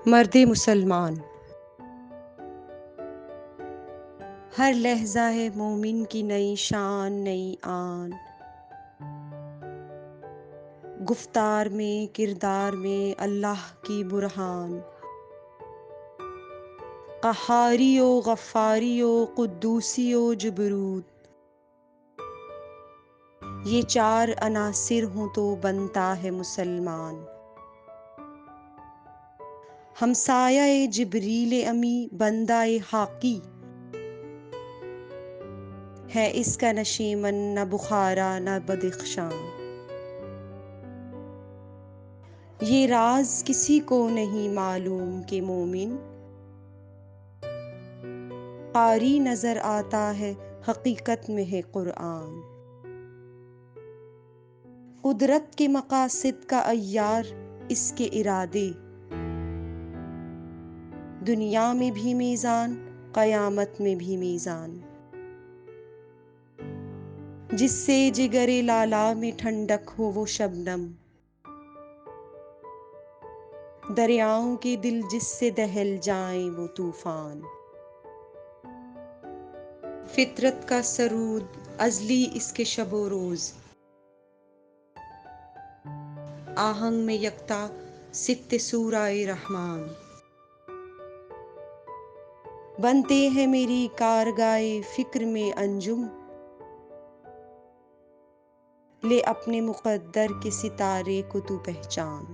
مرد مسلمان، ہر لہجہ ہے مومن کی نئی شان نئی آن، گفتار میں کردار میں اللہ کی برہان، قہاری و غفاری و قدوسی و جبروت، یہ چار عناصر ہوں تو بنتا ہے مسلمان۔ ہمسایہ جبریل امی بندہ حاقی، ہے اس کا نشیمن نہ بخارا نہ بدخشاں، یہ راز کسی کو نہیں معلوم کہ مومن قاری نظر آتا ہے حقیقت میں ہے قرآن۔ قدرت کے مقاصد کا عیار اس کے ارادے، دنیا میں بھی میزان قیامت میں بھی میزان، جس سے جگر لالا میں ٹھنڈک ہو وہ شبنم، دریاؤں کے دل جس سے دہل جائیں وہ طوفان۔ فطرت کا سرود ازلی اس کے شب و روز، آہنگ میں یکتا صفت سورہ رحمان، بنتے ہیں میری کارگاہ فکر میں انجم، لے اپنے مقدر کے ستارے کو تو پہچان۔